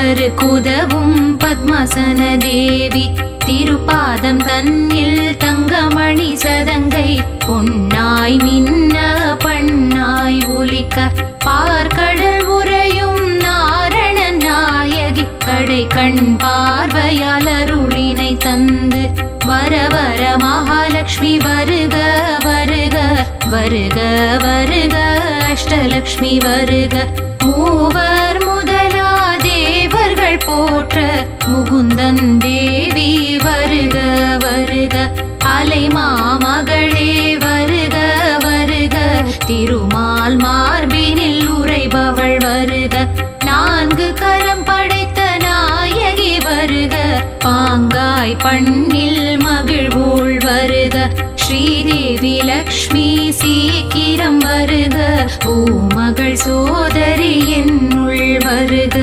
தேவருக்குதவும் பத்மாசன தேவி திருப்பாதம் தன்னில் தங்கமணி சதங்கை பொன்னாய் மின்ன பண்ணாய் ஒலிக்க பார்க்கடல் உறையும் நாரண நாயகி கடை கண் பார்வையால் அருளினை தந்து வர வர மகாலட்சுமி வருக வருக வருக வருக அஷ்டலட்சுமி வருக மூவர் முதலா தேவர்கள் போற்ற முகுந்தன் தேவி வருக வருக அலைமாமகளே வருக வருக திருமால் மார்பினில் உறைபவள் வருக நான்கு கரம் படைத்த நாயகி வருக பாங்காய் பண்ணில் மகிழ்வோள் வருக ஸ்ரீதேவி லக்ஷ்மி சீக்கிரம் வருக ஓ மகள் சோதரி என்னுள் வருக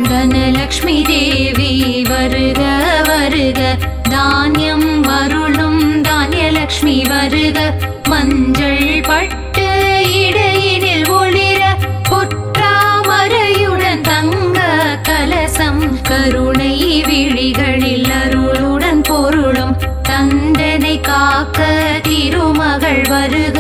தனலக்ஷ்மி தேவி வருக வருக தானியம் அருளும் தானியலக்ஷ்மி வருக மஞ்சள் பட்டு இடையினில் ஒளிர பொற்றாமரையுடன் தங்க கலசம் கருணை விழிகளில் அருளுடன் பொருளும் தந்தனை காக்க திருமகள் வருக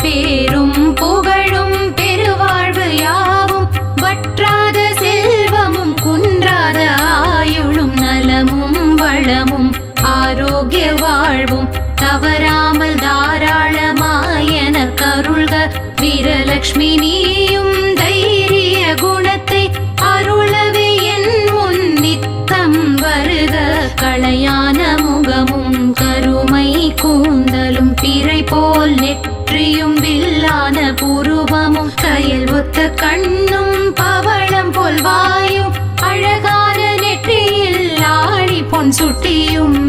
பேரும் புகழும் பெருவாழ்வு யாவும் வற்றாத செல்வமும் குன்றாத ஆயுளும் நலமும் வளமும் ஆரோக்கிய வாழ்வும் தவறாமல் தாராளமாயன கருள்க வீரலட்சுமி நீயும் தைரிய குணத்தை அருளவே என் முன் நித்தம் வருக களையான முகமும் கருமை கூந்தலும் பிறை போல் நெற்றியும் வில்லான புருவமும் கயல் ஒத்த கண்ணும் பவளம் போல் வாயும் அழகான நெற்றியில் ஆழி பொன் சுட்டியும்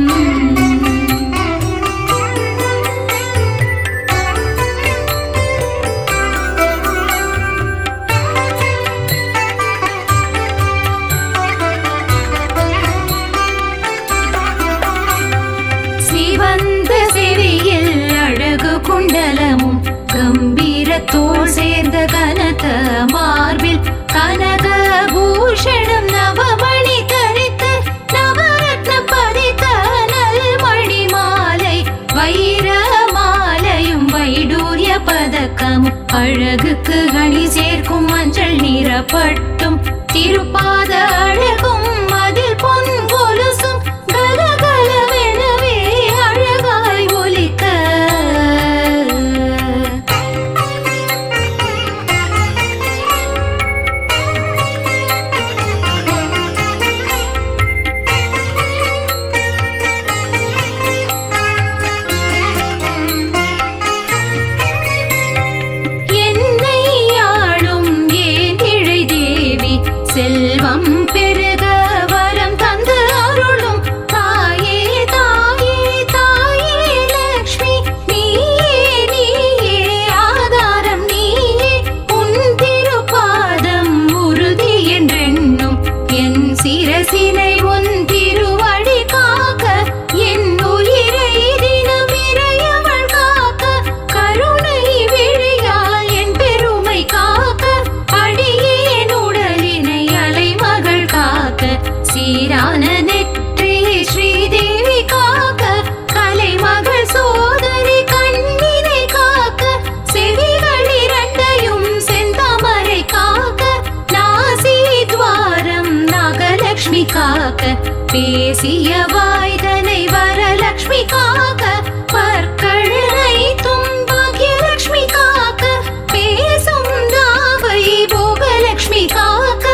சிவந்த செவியில் அழகு குண்டலமும் கம்பீர தோள் சேர்ந்த கனத்த மார்பில் கனக பூஷணம் நவமணி தரித்த நவரத்ன பதித்த நல்மணி மாலை வைர மாலையும் வைடூரிய பதக்கமும் அழகுக்கு கணி சேர்க்கும் மஞ்சள் நிறப்பட்டும் திருப்பாத அழகும் அதில் பொன் கொலுசும் கலகலவெனவே அழகாய் ஒலிக்க என்னை ஆளும் ஏந்திழை தேவி செல்வம் பெருக வரம் தந்து அருளும் தாயே தாயே தாயே லக்ஷ்மி நீயே நீயே ஆதாரம் நீயே உன் திருப்பாதம் உறுதி என்றென்னும் என் சிரசினை உன் திருவடி காக்க என் உயிரை தினம் இறையவள் காக்க கருணை விழியால் என் பெருமை காக்க அடியேன் உடலினை அலைமகள் காக்க சீரான நெற்றி ஸ்ரீதேவி காக்க கலைமகள் சோதரி கண்ணினை காக்க செவிகள் இரண்டையும் செந்தாமரை காக்க நாசி துவாரம் நாகலட்சுமி காக்க பேசிய வாய்தனை வரலட்சுமி காக்க பற்களை தும்பாகியலட்சுமி காக்க பேசும் நாவை போகலட்சுமி காக்க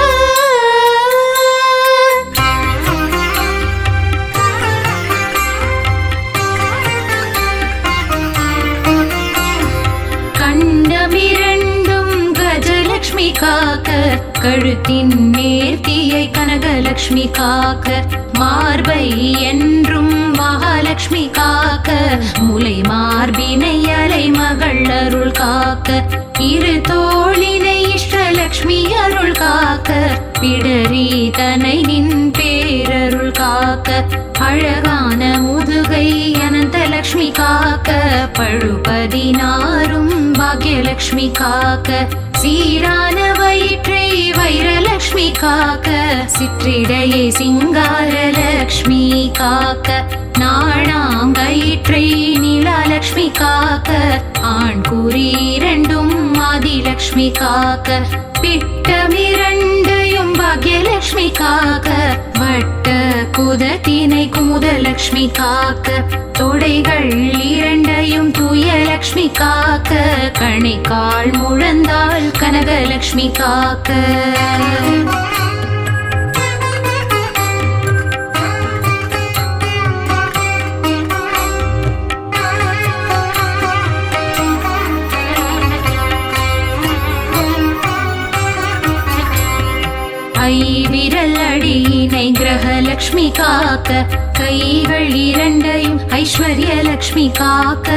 கண்டமிரண்டும் கஜலட்சுமி காக்க கழுத்தின் நேர்த்தியை கனகலட்சுமி காக்க மார்பை என்றும் மகாலட்சுமி காக்க முலை மார்பினை அலை மகள் அருள் காக்க இரு தோளினை இஷ்டலக்ஷ்மி அருள் காக்க பிடரி தனை நின் பேரருள் காக்க அழகான முதுகை அனந்தலக்ஷ்மி காக்க பழுபதினாரும் பாக்யலக்ஷ்மி காக்க சீரான வயிற்றை வைரலக்ஷ்மி காக்க சிற்றிடையை சிங்காரலக்ஷ்மி காக்க நாணாம் கயிற்றை நீலாலக்ஷ்மி காக்க ஆண் குறி இரண்டும் ஆதிலக்ஷ்மி காக்க பிட்டமிரண்டையும் பாக்யலக்ஷ்மி காக்க வட்ட குதத்தினை குமுதலக்ஷ்மி காக்க தொடைகள் இரண்டையும் தூயலக்ஷ்மி காக்க கணைக்கால் முழந்தாள் கனகலக்ஷ்மி காக்க விரல் அடியினை கிரகலக்ஷ்மி காக்க கைகள் இரண்டையும் ஐஸ்வர்யலக்ஷ்மி காக்க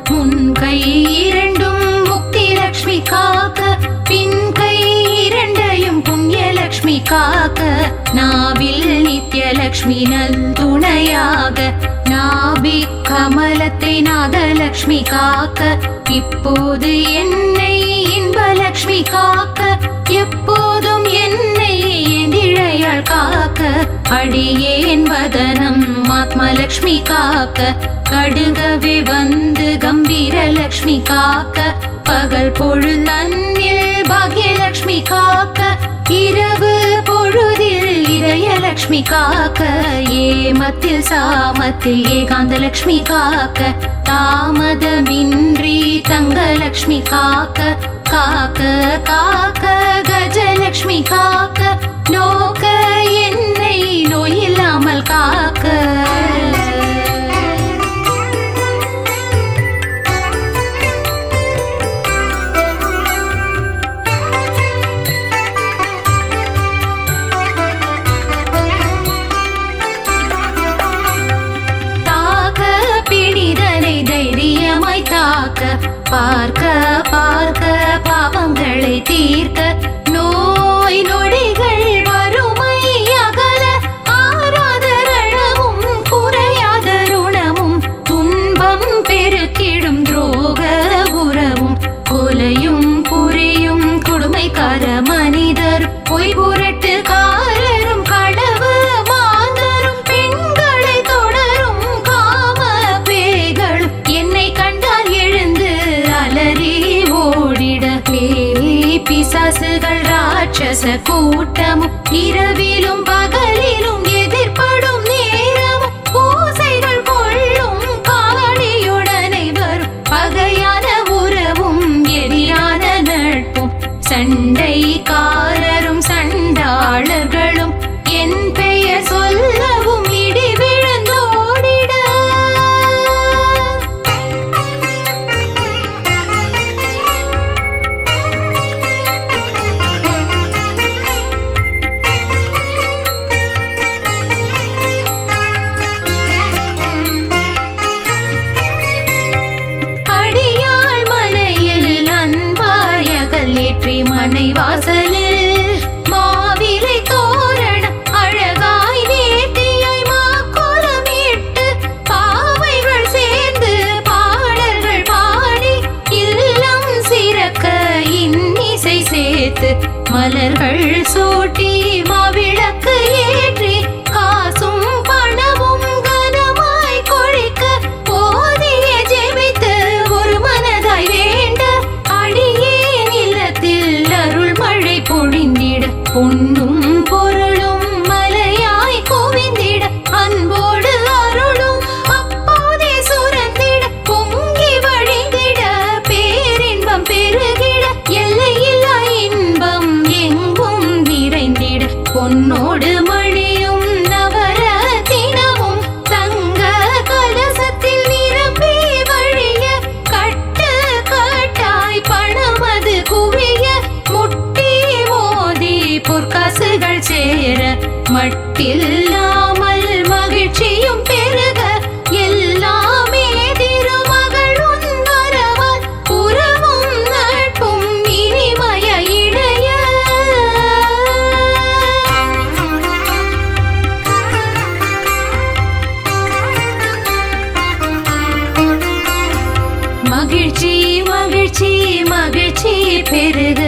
முன் கை இரண்டும் முக்தி லக்ஷ்மி காக்க பின் கை இரண்டையும் புண்ணியலக்ஷ்மி காக்க நாவில் நித்யலக்ஷ்மி நல் துணையாக நாபி கமலத்தை நாதலக்ஷ்மி காக்க இப்போது என்னை இன்பலக்ஷ்மி காக்க எப்போதும் என்னை எதிழையாள் காக்க அடியேன் வதனம் ஆத்மலக்ஷ்மி காக்க கடுகவே வந்து கம்பீரலக்ஷ்மி காக்க பகல் பொழுதன்னில் பாக்யலக்ஷ்மி காக்க இரவு பொழுதில் இதயலக்ஷ்மி காக்க ஏமத்தில் சாமத்தில் ஏகாந்தலக்ஷ்மி காக்க தாமதமின்றி தங்கலக்ஷ்மி காக்க காக்க காக்க கஜலக்ஷ்மி காக்க நோக்க என்னை நோயில்லாமல் காக்க பார்க்க பார்க்க பாவங்களை தீர்க்க நோய் நொடிகள் வறுமை அகல ஆராதரணமும் குறையாத ருணமும் துன்பம் பெருக்கிடும் துரோக உறவும் கொலையும் புரியும் கொடுமைக்கார மனிதர் பொய் புரட்டுக்காரரும் களவு மாந்தரும் பெண்களை தொடரும் காம பேய்களும் என்னை கண்டால் எழுந்து அலறி ஓடிட பேய் பிசாசுகள் ராட்சச கூட்டமும் இரவிலும் பகலிலும் எதிர்ப்படும் நேரமும் பூசைகள் கொள்ளும் காளியுடனை வரும் பகையான உறவும் எரியான நட்பும் சண்டைக்காரரும் சண்டாளர்களும் என் பெயர் சொல்லவும் இடி விழுந்தோடிட அடியாள் மனையில் அன்பாய் அகல் ஏற்றி மனை வாசலில் மாவிலை தோரணம் அழகாய் நேர்த்தியாய் மாக்கோலமிட்டு பாவைகள் சேர்ந்து பாடல்கள் பாடி இல்லம் சிறக்க இன்னிசை சேர்த்து மலர்கள் சூட்டி மாவிளக்கு ஏற்றி காசும் பணமும் கனமாய் கொழிக்க போதிய ஜெபித்து ஒரு மனதாய் வேண்ட அடியேன் இல்லத்தில் அருள் மழை பொழிந்திட பொன்னும் பொருளும் மலையாய் குவிந்திட அன்போடு அருளும் அப்போதே சுரந்திட பொங்கி வழிந்திட பேரின்பம் பெருகிட எல்லையில்லா இன்பம் எங்கும் மகிழ்ச்சி மகிழ்ச்சி பெருக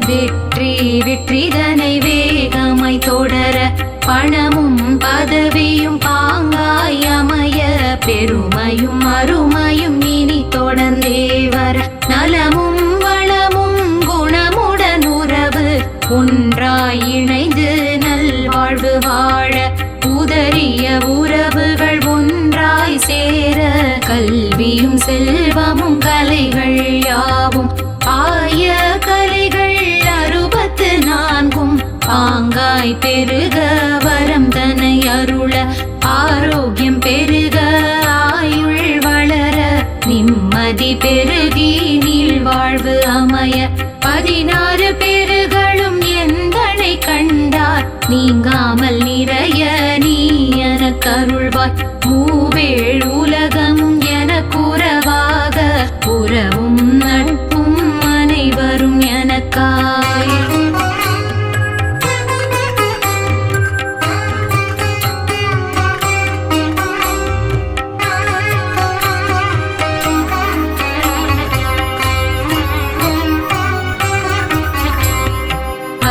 வெற்றி வெற்றிதனை வேகமாய் தொடர பணமும் பதவியும் பாங்காய் அமைய பெருமையும் அருமையும் இனி தொடர்ந்தே வர நலமும் வளமும் குணமுடன் உறவு ஒன்றாய் இணைந்து நல்வாழ்வு வாழ உதறிய உறவுகள் ஒன்றாய் சேர கல்வியும் செல்வமும் கலைகள் யாவும் ஆய கலைகள் 64 பாங்காய் பெருக வரம் தனை அருள ஆரோக்கியம் பெருக ஆயுள் வளர நிம்மதி பெருகி நீள்வாழ்வு அமைய 16 பேறுகளும் எந்தனை கண்டார் நீங்காமல் நிறைய நீ எனக்கு அருள்வாய் மூவேள் உலகமும் எனக்குறவாக உறவும் நட்பும் அனைவரும் எனக்காய்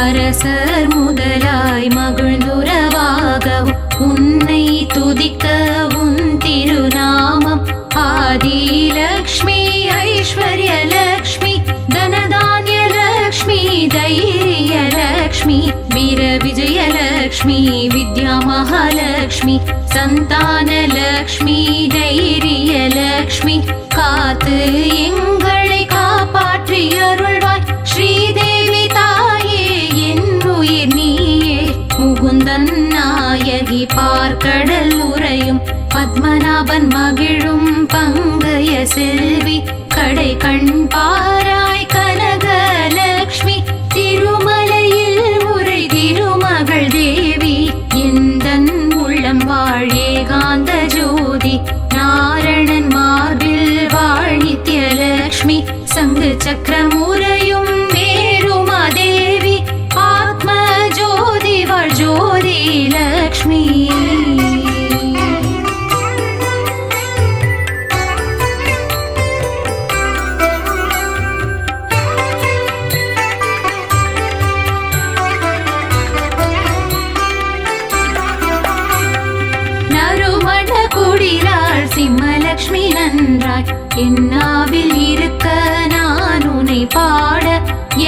அரசர் முதலாய் மகிழ்ந்துறவாகவும் உன்னை துதிக்க உன் திருநாமம் ஆதிலக்ஷ்மி ஐஸ்வர்யலக்ஷ்மி தனதான்யலக்ஷ்மி தைரியலக்ஷ்மி வீர விஜயலக்ஷ்மி வித்யா மகாலக்ஷ்மி சந்தானலக்ஷ்மி தைரியலக்ஷ்மி காத்து எங்களை காப்பாற்றி அருள்வாய் ஸ்ரீதேவி தாயே என் உயிர் நீயே முகுந்தன் நாயகி பார்க்கடல் உறையும் பத்மநாபன் மகிழும் பங்கய செல்வி கடை கண் பாராய் கனகலக்ஷ்மி திருமலையில் உரை திருமகள் தேவி எந்தன் உள்ளம் வாழ் ஏகாந்த ஜோதி நாரணன் மார்பில் வாழ் நித்யலக்ஷ்மி சங்கு சக்கரம் உறையும் மேருமா தேவி ஆத்ம ஜோதி வாழ் ஜோதி லக்ஷ்மி நறுமண குடிலாள் சிம்மலக்ஷ்மி நன்றாய் என்னாவில் இருக்க நான் உன்னை பாட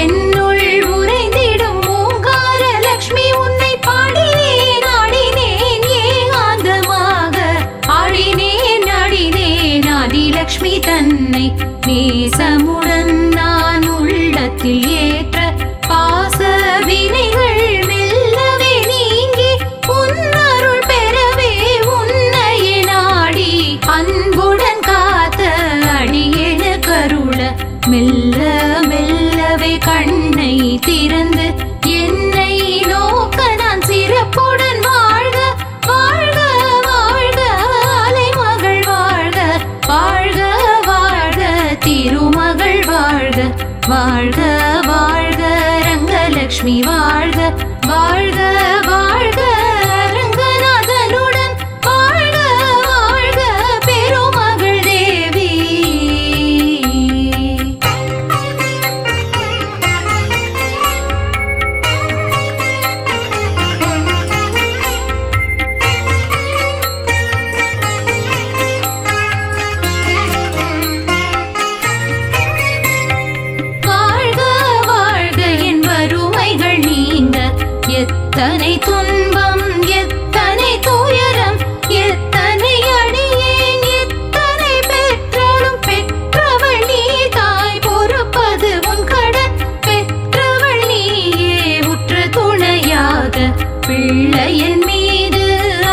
என்னுள் உறைந்திடும் ஓங்கார லக்ஷ்மி உன்னை பாடினேன் ஆடினேன் ஏகாந்தமாக ஆடினேன் ஆடினேன் ஆதிலக்ஷ்மி தன்னை நேசமுடன் நான் உள்ளத்தில் ஏற்ற பாச வினைகள் மெல்லவே நீங்கி உன்னருள் பெறவே உன்னையே நாடி அன்புடன் காத்த அடியேன கருள மெல்ல மெல்லவே கண்ணை திறந்து என்னை நோக்க நான் சிறப்புடன் வாழ்க வாழ்க வாழ்க அலைமகள் வாழ்க வாழ்க வாழ்க திருமகள் வாழ்க வாழ்க வாழ்க ரங்கலக்ஷ்மி வாழ்க வாழ்க வாழ்க ரங்கநாதனுடன் வாழ்க வாழ்க பெருமகள் தேவி வாழ்க வாழ்க என் வறுமைகள் நீங்க எத்தனை துன்பம் எத்தனை துயரம் எத்தனை அடியேன் எத்தனை பெற்றாலும் பெற்றவள் நீ தாய் பொறுப்பது உன் கடன் பெற்றவள் நீயே உற்ற துணையாக பிள்ளையின் மீது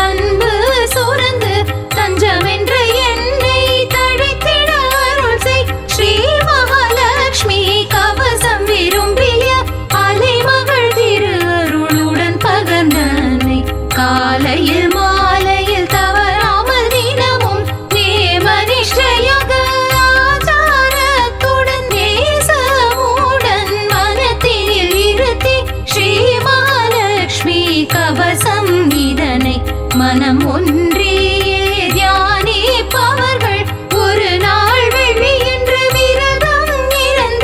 அன்பு சுரந்து தஞ்சமென்ற என்னை தழைத்திட அருள் செய் ஸ்ரீ மகாலட்சுமி கவசம் விரும்பிய அலைமகள் திரு அருளுடன் பகர்ந்தனை காலையில் மாலையில் தவறாமல் தினமும் நேமனிஷ்டையாக ஆச்சாரத்துடன் நேசமுடன் மனத்தினில் இருத்தி ஸ்ரீ மகாலட்சுமி கவசம் இதனை மனம் ஒன்றியே தியானிப்பவர்கள் ஒரு நாள் வெள்ளி என்று விரதம் இறந்து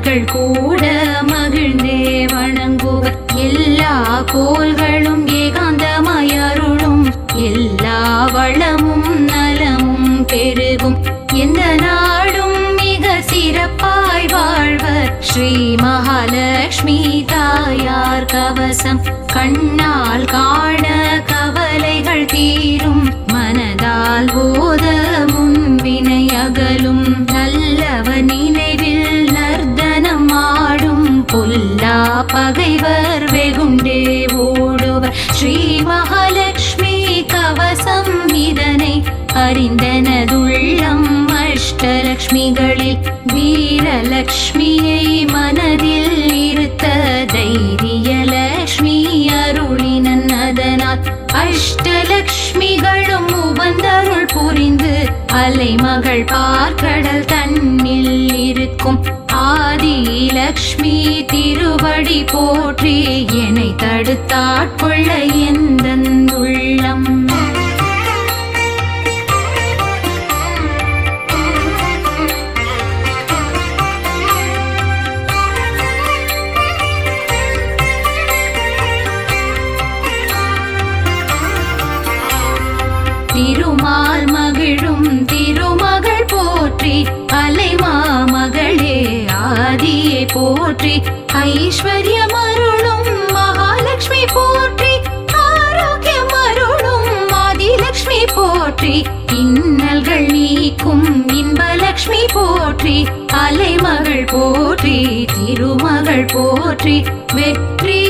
அமரர்கள் கூட மகிழ்ந்தே வணங்குவர். எல்லா கோள்களும் ஏகாந்தமயருளும், எல்லா வளமும் நலமும் பெருகும், எந்த நாடும் மிக சிறப்பாய் வாழ்வர். ஸ்ரீ மகாலட்சுமி தாயார் கவசம் கண்ணால் காண கவலைகள் தீரும், மனதால் ஓத முன்வினை அகலும், நல்லவ நினைவில் நர்த்தனம் ஆடும், பொல்லா பகைவர் வெகுண்டே ஓடுவர். ஸ்ரீ மகாலட்சுமி கவசம் இதனை அறிந்தனதுள்ளம் அஷ்டலக்ஷ்மிகளில் வீரலக்ஷ்மியை மனதில் இருத்த தைரியலக்ஷ்மி அருளினன். அதனால் அஷ்டலக்ஷ்மிகளும் உவந்தருள் புரிந்து அலைமகள் பார்க்கடல் தன்னில் இருக்கும். ஆதிலக்ஷ்மி திருவடி போற்றி என்னை தடுத்தாட்கொள்ள எந்தன் உள்ளம். திருமால் மகிழும் திருமகள் போற்றி, அலைமாமகளே ஆதியே போற்றி, ஐஸ்வர்யம் அருளும் மகாலட்சுமி போற்றி, ஆரோக்கியம் அருளும் ஆதிலக்ஷ்மி போற்றி, இன்னல்கள் நீக்கும் இன்பலக்ஷ்மி போற்றி, அலைமகள் போற்றி திருமகள் போற்றி, வெற்றி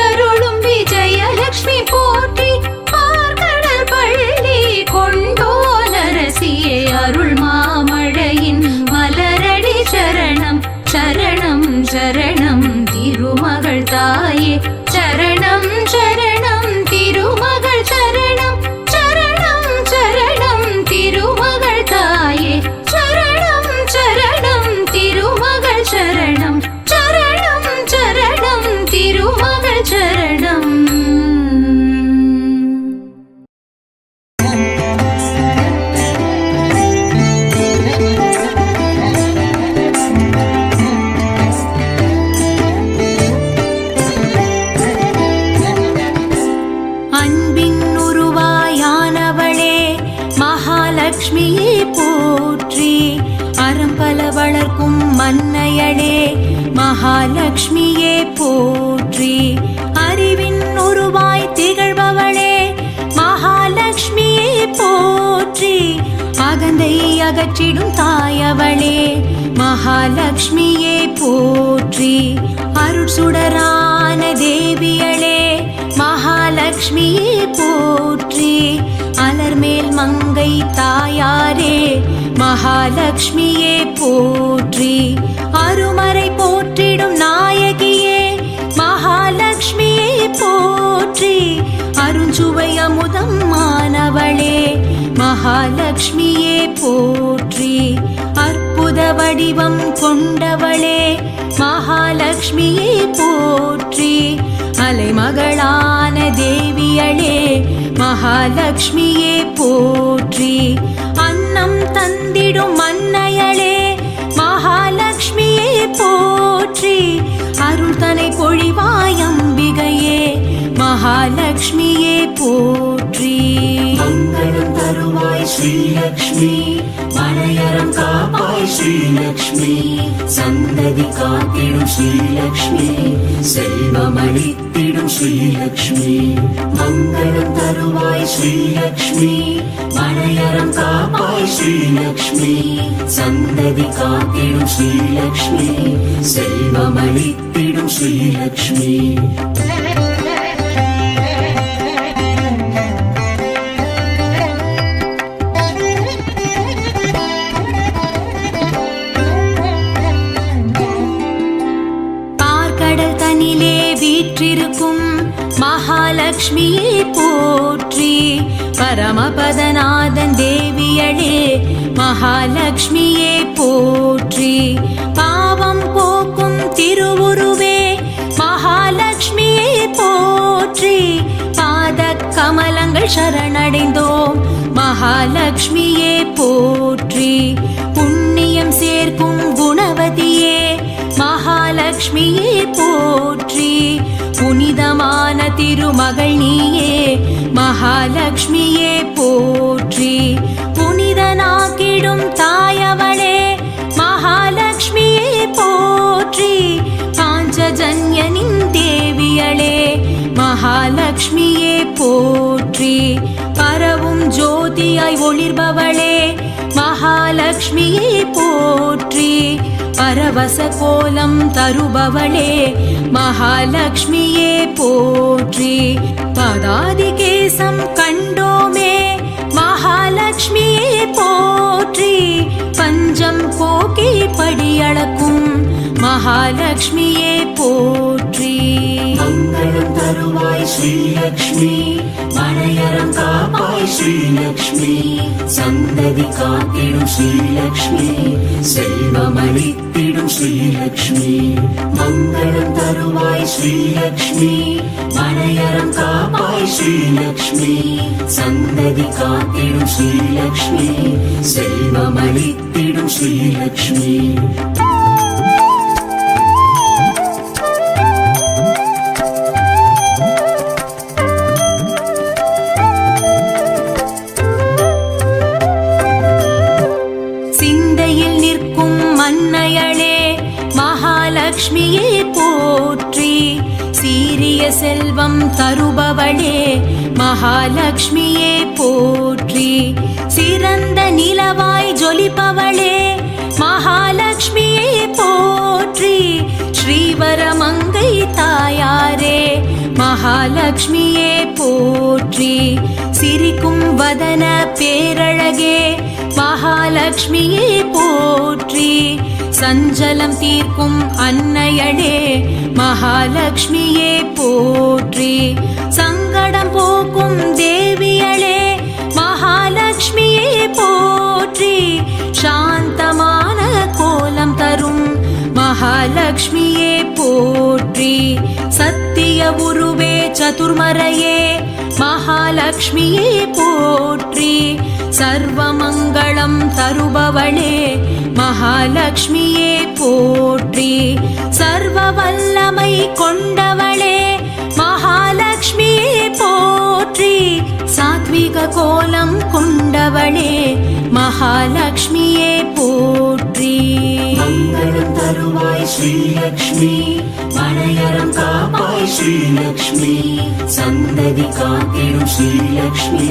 அருளும் விஜயலக்ஷ்மி போற்றி, கொண்டோனரசியே அருள் மாமழையின் மலரடி சரணம். சரணம் சரணம் திருமகள் தாயே, சரணம் சரணம் திருமகள் சரணம். சரணம் சரணம் திருமகள் தாயே, சரணம் சரணம் திருமகள் சரணம். சரணம் சரணம் திருமகள் சரணம். லக்ஷ்மியே போற்றி, அறம்பல வளர்க்கும் மன்னையளே மகாலட்சுமியே போற்றி, அறிவின் உருவாய் திகழ்பவளே மகாலட்சுமியே போற்றி, அகந்தை அகற்றிடும் தாயவளே மகாலட்சுமியே போற்றி, அருட்சுடரான தேவியளே மகாலட்சுமியே போற்றி, அலர்மேல் மங்கை தாயாரே மகாலட்சுமியே போற்றி, அருமறை போற்றிடும் நாயகியே மகாலட்சுமியே போற்றி, அருஞ்சுவை அமுதம் மானவளே மகாலட்சுமியே போற்றி, அற்புத வடிவம் கொண்டவளே மகாலட்சுமியே போற்றி, அலைமகளான தேவியளே மகாலட்சுமியே போற்றி, அன்னம் தந்திடும் மன்னையளே மகாலட்சுமியே போற்றி, அருள் தனை பொழிவாய் அம்பிகையே மகாலட்சுமியே போற்றி, மங்களம் தருவாய் ஸ்ரீலக்ஷ்மி, மனையறம் காப்பாய் ஸ்ரீலக்ஷ்மி, சந்ததி காத்திடும் ஸ்ரீலக்ஷ்மி, செல்வமளித்திடும் ஸ்ரீலக்ஷ்மி, மங்களம் தருவாய் ஸ்ரீலக்ஷ்மி, மனையறம் காப்பாய் ஸ்ரீலக்ஷ்மி, சந்ததி காத்திடும் ஸ்ரீலக்ஷ்மி, செல்வமளித்திடும் ஸ்ரீலக்ஷ்மி. வீற்றிருக்கும் மகாலட்சுமியே போற்றி, பரமபதநாதன் தேவியளே மகாலட்சுமியே போற்றி, பாவம் போக்கும் திருவுருவே மகாலட்சுமியே போற்றி, பாத கமலங்கள் சரணடைந்தோம் மகாலட்சுமியே போற்றி, புண்ணியம் சேர்க்கும் குணவதியே மகா மகாலட்சுமியே போற்றி. புனிதமான திருமகள் நீயே மகாலட்சுமியே போற்றி. புனிதனாக்கிடும் தாயவளே மகாலட்சுமியே போற்றி. பாஞ்சஜன்யனின் தேவியளே மகாலட்சுமியே போற்றி. பரவும் ஜோதியாய் ஒளிர்பவளே மகாலட்சுமியே போற்றி. பரவச கோலம் தருபவளே மகாலட்சுமியே போற்றி. பதாதி கேசம் கண்டோமே மகாலட்சுமியே போற்றி. பஞ்சம் போக்கி படியளக்கும் மகாலட்சுமியே போற்றி. மங்களம் தருவாய் ஸ்ரீலக்ஷ்மி, மனையறம் காப்பாய் ஸ்ரீலக்ஷ்மி, சந்ததி காத்திடும் ஸ்ரீலக்ஷ்மி, செல்வமளித்திடும் ஸ்ரீலக்ஷ்மி. மங்களம் தருவாய் ஸ்ரீலக்ஷ்மி, மனையறம் காப்பாய் ஸ்ரீலக்ஷ்மி, சந்ததி காத்திடும் ஸ்ரீலக்ஷ்மி, செல்வமளித்திடும் ஸ்ரீலக்ஷ்மி. மகாலட்சுமியே போற்றி. சீரிய செல்வம் தருபவளே மகாலட்சுமியே போற்றி. சிறந்த நிலவாய் ஜொலிப்பவளே மகாலட்சுமியே போற்றி. ஸ்ரீவரமங்கை தாயாரே மகாலட்சுமியே போற்றி. சிரிக்கும் வதன பேரழகே மகாலட்சுமியே போற்றி. சஞ்சலம் தீர்க்கும் அன்னையளே மகாலட்சுமியே போற்றி. சங்கடம் போக்கும் தேவியளே மகாலட்சுமியே போற்றி. சாந்தமான கோலம் தரும் மகாலட்சுமியே போற்றி. சத்திய உருவே சதுர்மறையே மகாலட்சுமியே போற்றி. சர்வமங்களம் தருபவளே மகாலட்சுமியே போற்றி. சர்வ வல்லமை கொண்டவளே மகாலட்சுமியே போற்றி. சாத்விக கோலம் கொண்டவளே மகாலட்சுமியே போற்றி. மங்களம் தருவாய் ஸ்ரீலக்ஷ்மி, மனையறம் காப்பாய் ஸ்ரீலக்ஷ்மி, சந்ததி காத்திடும் ஸ்ரீலக்ஷ்மி,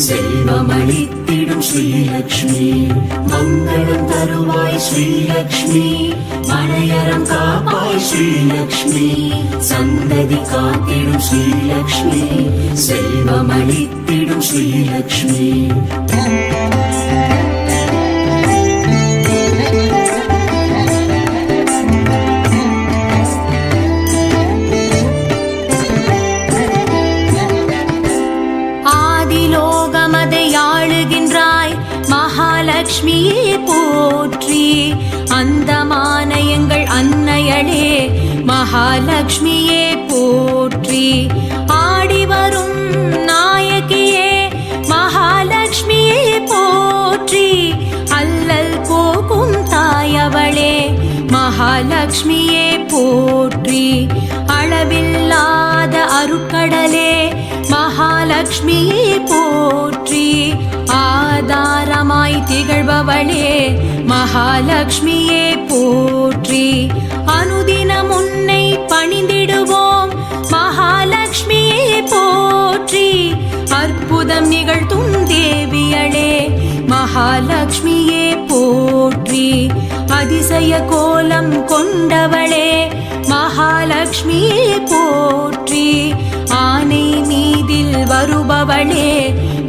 செல்வமளித்திடும் ஸ்ரீலக்ஷ்மி. மங்களம் தருவாய் ஸ்ரீலக்ஷ்மி, மனையறம் காப்பாய் ஸ்ரீலக்ஷ்மி, சந்ததி காத்திடும் ஸ்ரீலக்ஷ்மி, செல்வமளித்திடும் ஸ்ரீலக்ஷ்மி. மகாலட்சுமியே போற்றி. அந்தமான எங்கள் அன்னையளே மகாலட்சுமியே போற்றி. ஆடி வரும் நாயகியே மகாலட்சுமியே போற்றி. அல்லல் போக்கும் தாயவளே மகாலட்சுமியே போற்றி. அளவில்லாத அருட்கடலே மகாலட்சுமியே போற்றி. ஆதாரமாய் திகழ்பவளே மகாலட்சுமியே போற்றி. அனுதினம் உன்னை பணிந்திடுவோம் மகாலட்சுமியே போற்றி. அற்புதம் நிகழ்த்தும் தேவியளே மகாலட்சுமியே போற்றி. அதிசய கோலம் கொண்டவளே மகாலட்சுமியே போற்றி. ஆனை மீதில் வருபவளே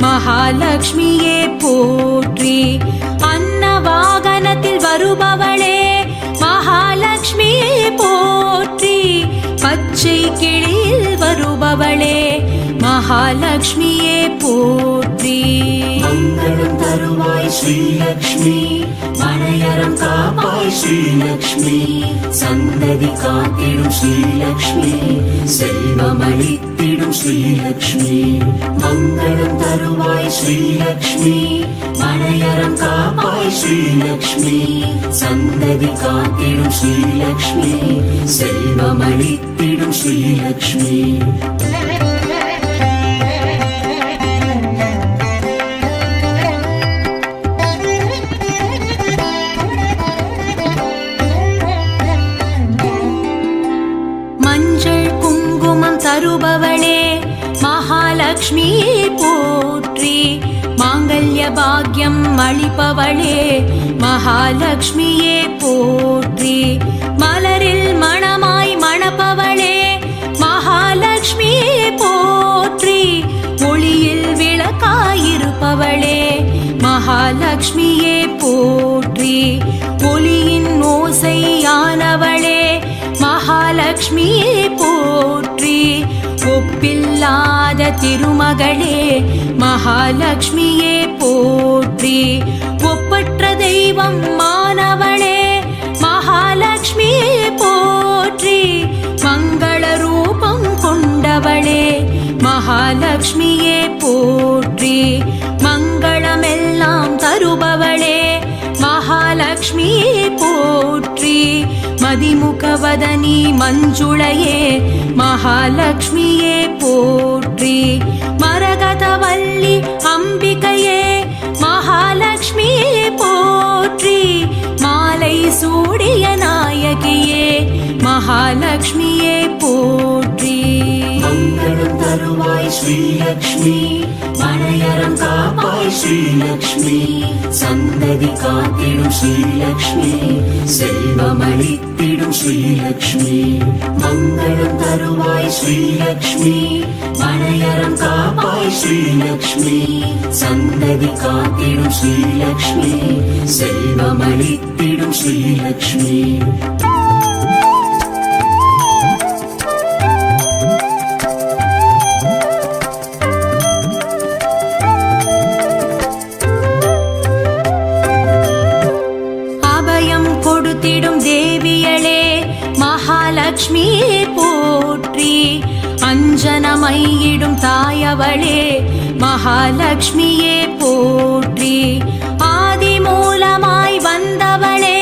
மகாலட்சுமியே போற்றி. அன்ன வாகனத்தில் வருபவளே மகாலட்சுமியே போற்றி. பச்சை கிளியில் வருபவளே மகாலட்சுமியே மகாலட்சுமியே போற்றி. மங்களம் தருவாய் ஸ்ரீலக்ஷ்மி, மனையறம் காப்பாய் ஸ்ரீலக்ஷ்மி, சந்ததி காத்திடும் ஸ்ரீலக்ஷ்மி, செல்வமளித்திடும் ஸ்ரீலக்ஷ்மி. மங்களம் தருவாய் ஸ்ரீலக்ஷ்மி, மனையறம் காப்பாய் ஸ்ரீலக்ஷ்மி, சந்ததி காத்திடும் ஸ்ரீலக்ஷ்மி, செல்வமளித்திடும் ஸ்ரீலக்ஷ்மி. மஞ்சள் குங்குமம் தருபவளே மகாலட்சுமியே போற்றி. மாங்கல்ய பாக்யம் அளிப்பவளே மகாலட்சுமியே போற்றி. மலரில் மணமாய் மணப்பவளே மகாலட்சுமியே போற்றி. ஒளியில் விளக்காயிருப்பவளே மகாலட்சுமியே போற்றி. ஒளியின் ஓசையானவளே மகாலட்சுமியே போற்றி. ஒப்பில்லாத திருமகளே மகாலட்சுமியே போற்றி. ஒப்பற்ற தெய்வம் மானவளே மகாலட்சுமியே போற்றி. மங்கள ரூபம் கொண்டவளே மகாலட்சுமியே போற்றி. மங்களமெல்லாம் தருபவளே மகாலட்சுமியே போற்றி. மதிமுகவதனி மஞ்சுளையே மகாலட்சுமியே போற்றி. மரகதவல்லி அம்பிகையே மகாலட்சுமியே போற்றி. மாலை சூடிய நாயகியே மகாலட்சுமியே போற்றி. மங்களம் தருவாய் ஸ்ரீலக்ஷ்மி, மனையறம் காப்பாய் ஸ்ரீலக்ஷ்மி, சந்ததி காத்திடும் ஸ்ரீலக்ஷ்மி, செல்வமளித்திடும் ஸ்ரீலக்ஷ்மி. மங்களம் தருவாய் ஸ்ரீலக்ஷ்மி, மனையறம் காப்பாய் ஸ்ரீலக்ஷ்மி, சந்ததி காத்திடும் ஸ்ரீலக்ஷ்மி, செல்வமளித்திடும் ஸ்ரீலக்ஷ்மி. கொடுத்திடும் தேவியளே மகாலட்சுமியே போற்றி. அஞ்சனமையிடும் தாயவளே மகாலட்சுமியே போற்றி. ஆதி மூலமாய் வந்தவளே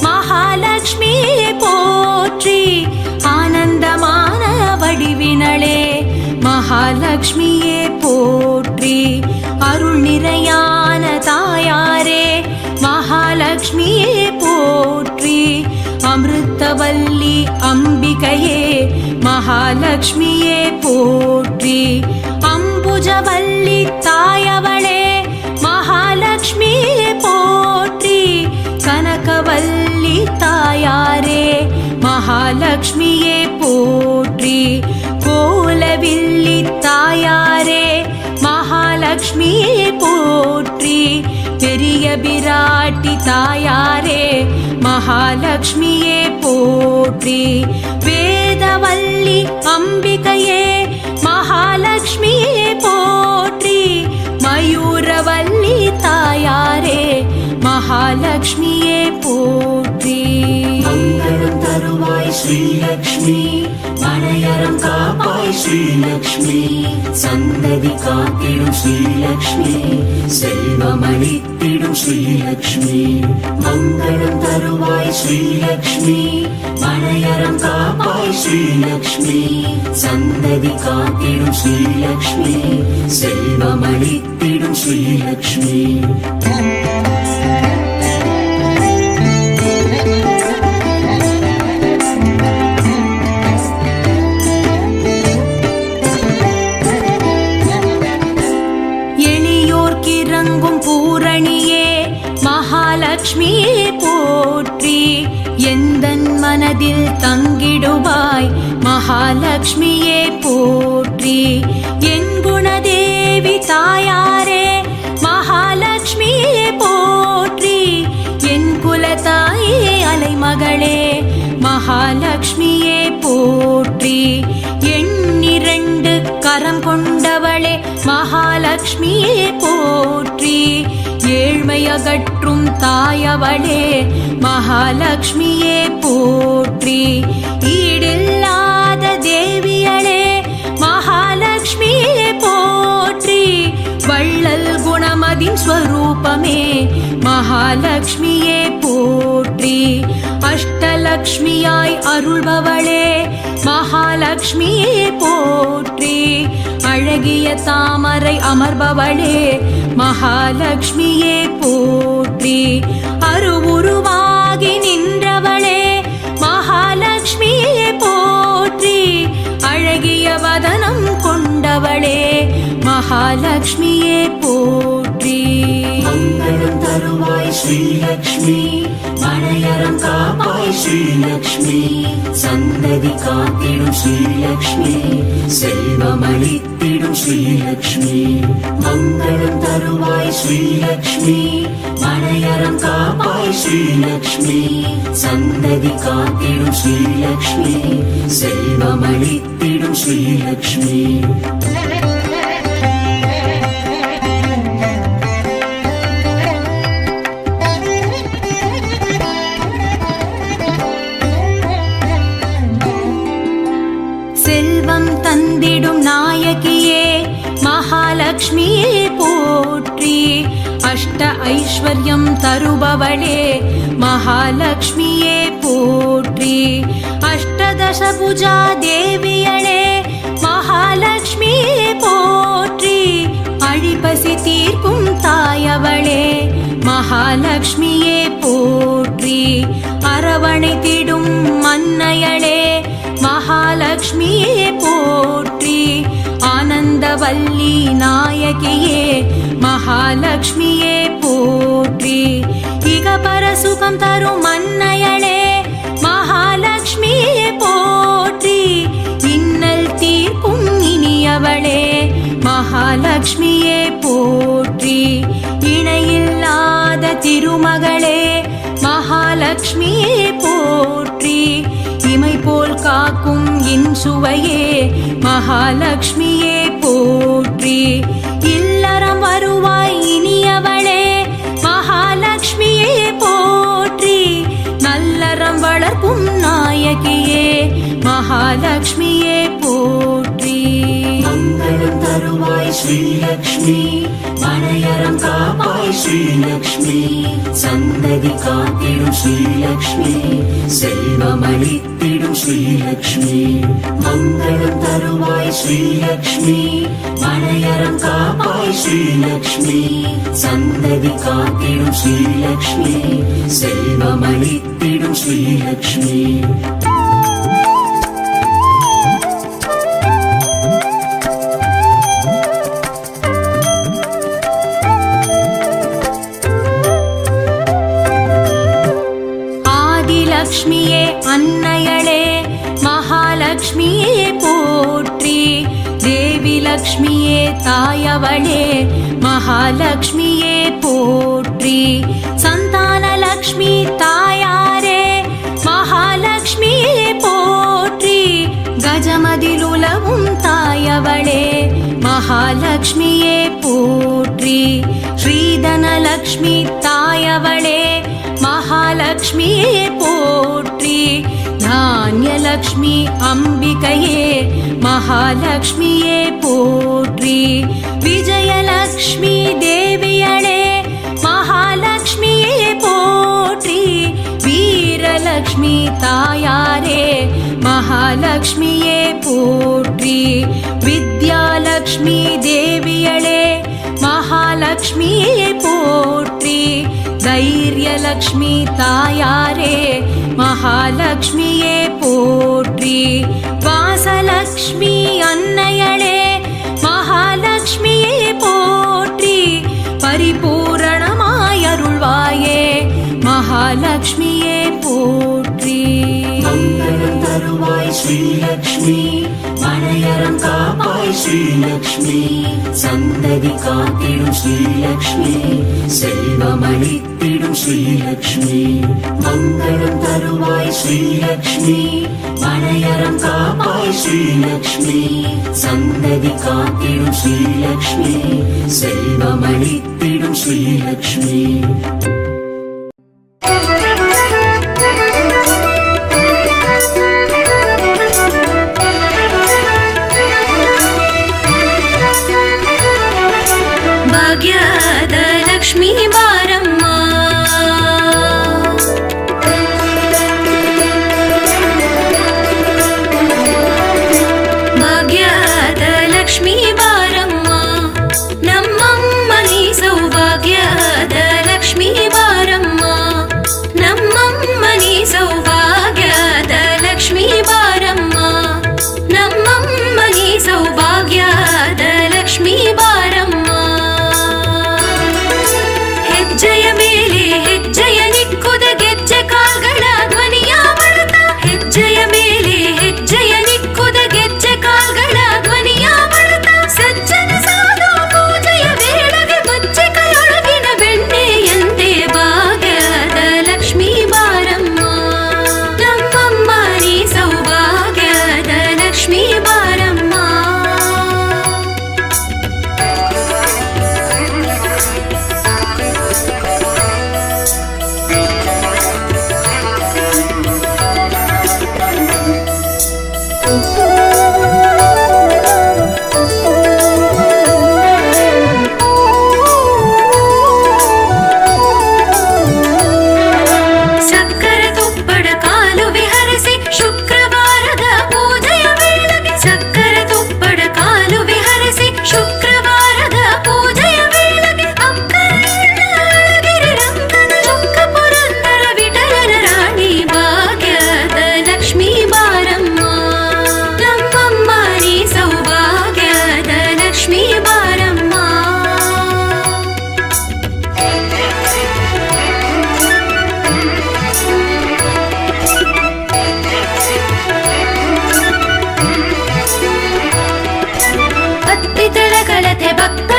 மகாலட்சுமியே போற்றி. ஆனந்தமான வடிவினளே மகாலட்சுமியே போற்றி. அருள் நிறையான தாயாரே மகாலட்சுமியே போற்றி. அமிர்தவல்லி அம்பிகையே மகாலட்சுமியே போற்றி. அம்புஜவல்லி தாயவளே மகாலட்சுமியே போற்றி. கனகவல்லி தாயாரே மகாலட்சுமியே போற்றி. கோலவில்லி தாயாரே மகாலட்சுமியே போற்றி. பெரிய பிராட்டி தாயாரே மகாலட்சுமியே போற்றி. வேதவல்லி அம்பிகையே மகாலட்சுமியே போற்றி. மயூரவல்லி தாயாரே மகாலட்சுமியே போற்றி. மங்களம் தருவாய் ஸ்ரீலக்ஷ்மி, மனையறம் காப்பாய் ஸ்ரீலக்ஷ்மி, சந்ததி காத்திடும் ஸ்ரீலக்ஷ்மி, செல்வமளித்திடும் ஸ்ரீலக்ஷ்மி. மங்களம் தருவாய் ஸ்ரீலக்ஷ்மி, மனையறம் காப்பாய் ஸ்ரீலக்ஷ்மி, சந்ததி காத்திடும் ஸ்ரீலக்ஷ்மி, செல்வமளித்திடும் ஸ்ரீலக்ஷ்மி. பூரணியே மகாலட்சுமியே போற்றி. எந்தன் மனதில் தங்கிடுவாய் மகாலட்சுமியே போற்றி. என் குணதேவி தாயாரே மகாலட்சுமியே போற்றி. என் குலத்தாயே அலைமகளே மகாலட்சுமியே போற்றி. எண்ணிரண்டு கரம் கொண்டவளே மகாலட்சுமியே போற்றி. ஏழ்மையகற்றும் தாயவளே மகாலட்சுமியே போற்றி. ஈடில்லாத தேவியளே மகாலட்சுமியே போற்றி. வள்ளல் குணமதின் ஸ்வரூபமே மகாலட்சுமியே போற்றி. அஷ்டலக்ஷ்மியாய் அருள்பவளே மகாலட்சுமியே போற்றி. அழகிய தாமரை அமர்பவளே மகாலட்சுமியே போற்றி. அருவுருவாகி நின்றவளே மகாலட்சுமியே போற்றி. அழகிய வதனம் கொண்டவளே மகாலட்சுமியே போற்றி. மங்களம் தருவாய் ஸ்ரீலக்ஷ்மி, மனையறம் காப்பாய் ஸ்ரீலக்ஷ்மி. சந்ததி காத்திடும் ஸ்ரீலக்ஷ்மி, செல்வமளித்திடும் ஸ்ரீலக்ஷ்மி. மங்களம் தருவாய் ஸ்ரீலக்ஷ்மி, மனையறம் காப்பாய் ஸ்ரீலக்ஷ்மி. சந்ததி காத்திடும் ஸ்ரீலக்ஷ்மி, செல்வமளித்திடும் ஸ்ரீலக்ஷ்மி. செல்வம் தந்திடும் நாயகியே மகாலட்சுமியே போற்றி. அஷ்ட ஐஸ்வர்யம் தருபவளே மகாலட்சுமியே போற்றி. அஷ்டதச புஜா தேவியளே மகாலட்சுமியே போற்றி. அழிபசி தீர்க்கும் தாயவளே மகாலட்சுமியே போற்றி. அரவணைத்திடும் மன்னையளே மகாலட்சுமியே போற்றி. ஆனந்தவல்லி நாயகியே மகாலட்சுமியே போற்றி. இகபர சுகம் தரும் மன்னையளே மகாலட்சுமியே போற்றி. இன்னல் தீர்க்கும் இனியவளே மகாலட்சுமியே போற்றி. இணையில்லாத திருமகளே மகாலட்சுமியே போற்றி. இமை போல் காக்கும் இன்சுவையே மகாலட்சுமியே போற்றி. இல்லறம் வருவாய் இனியவளே மகாலட்சுமியே போற்றி. நல்லறம் வளர்க்கும் நாயகியே மகாலட்சுமியே போற்றி. மங்களம் தருவாய் ஸ்ரீலக்ஷ்மி, மனையறம் காப்பாய் ஸ்ரீலக்ஷ்மி. சந்ததி காத்திடும் ஸ்ரீலக்ஷ்மி, செல்வமளித்திடும் ஸ்ரீலக்ஷ்மி. மங்களம் தருவாய் ஸ்ரீலக்ஷ்மி, மனையறம் காப்பாய் ஸ்ரீலக்ஷ்மி. சந்ததி காத்திடும் ஸ்ரீலக்ஷ்மி, செல்வமளித்திடும் ஸ்ரீலக்ஷ்மி. லக்ஷ்மியே அன்னையளே மகாலட்சுமியே போற்றி. தேவி லக்ஷ்மியே தாயவளே மகாலட்சுமியே போற்றி. சந்தான லக்ஷ்மி தாயாரே மகாலட்சுமியே போற்றி. கஜமதிலுலவும் தாயவளே மகாலட்சுமியே போற்றி. ஸ்ரீதன லக்ஷ்மி தாயவளே மகாலட்சுமியே போற்றி. தானியலக்ஷ்மி அம்பிகையே மகாலட்சுமியே போற்றி. விஜயலக்ஷ்மி தேவியளே மகாலட்சுமியே போற்றி. வீரலக்ஷ்மி தாயாரே மகாலட்சுமியே போற்றி. வித்யாலக்ஷ்மி தேவியளே மகாலட்சுமியே போற்றி. தைரியலக்ஷ்மி தாயாரே மகாலட்சுமியே போற்றி. வாசலக்ஷ்மி அன்னையளே மகாலட்சுமியே போற்றி. பரிபூரணமாய் அருள்வாயே மகாலட்சுமியே போற்றி. மங்களம் தருவாய் ஸ்ரீலக்ஷ்மி, மனையறம் காப்பாய் ஸ்ரீலக்ஷ்மி சந்ததி காத்திடும் ஸ்ரீலக்ஷ்மி செல்வமளித்திடும் ஸ்ரீலக்ஷ்மி மங்களம் தருவாய் ஸ்ரீலக்ஷ்மி மனையறம் காப்பாய் ஸ்ரீலக்ஷ்மி சந்ததி காத்திடும் ஸ்ரீலக்ஷ்மி செல்வமளித்திடும் ஸ்ரீலக்ஷ்மி ಭಾಗ್ಯದ ಲಕ್ಷ್ಮೀ ಬಾರಮ್ಮ ಭಾಗ್ಯದ ಲಕ್ಷ್ಮೀ ಬಾರಮ್ಮ ನಮ್ಮಮ್ಮ ನೀ ಸೌಭಾಗ್ಯದ ಲಕ್ಷ್ಮೀ ಬಾರಮ್ಮ ನಮ್ಮಮ್ಮ ನೀ ಸೌಭಾಗ್ಯದ ಲಕ್ಷ್ಮೀ ಬಾರಮ್ಮ ನಮ್ಮಮ್ಮ ನೀ ಸೌಭಾಗ್ಯದ ಲಕ್ಷ್ಮೀ ಬಾರಮ್ಮ ಹೆಜ್ಜೆಯ ಮೇಲೆ ಹೆಜ್ಜೆಯ ನಿಕ್ಕುದ ಗೆಜ್ಜೆ ಕಾಲ್ಗಳ ಧ್ವನಿಯ ಬಡತ ಹೆಜ್ಜೆಯ ಮೇಲೆ ಹೆಜ್ಜೆಯ ನಿಕ್ಕುದ ಗೆಜ್ಜೆ ಕಾಲ್ಗಳ ಧ್ವನಿಯ ಬಡತ ಸಜ್ಜನ ಸಾಧು ಪೂಜೆಯ ವೇಳೆಗೆ ಬಚ್ಚೆ ಕೈಯೊಳಗಿನ ಬೆಣ್ಣೆಯಂತೆ ಭಾಗ್ಯದ ಲಕ್ಷ್ಮೀ ಬಾರಮ್ಮ ನಮ್ಮಮ್ಮ ನೀ ಸೌಭಾಗ್ಯದ ಲಕ್ಷ್ಮೀ ಬಾರಮ್ಮ ಸಕ್ಕರೆ ತುಪ್ಪಡ ಕಾಲು ವಿಹರಿಸಿ ಶುಕ್ರವಾರದ ಪೂಜೆಯ ವೇಳೆಗೆ ಸಕ್ಕರೆ ತುಪ್ಪಡ ಕಾಲು ವಿಹರಿಸಿ ಶುಕ್ರವಾರದ ಪೂಜೆಯ ವೇಳೆಗೆ ಅಕ್ಕರಗಿರಿ ರಂಗನ ಚೊಕ್ಕ ಪುರಂದರ ವಿಠಲನ ರಾಣಿ ಭಾಗ್ಯದ ಲಕ್ಷ್ಮೀ ಬಾರಮ್ಮ ನಮ್ಮಮ್ಮ ನೀ ಸೌಭಾಗ್ಯದ ಲಕ್ಷ್ಮೀ ಬಾರಮ್ಮ ಅತ್ತಿತಳ ಕಳತೆ ಭಕ್ತ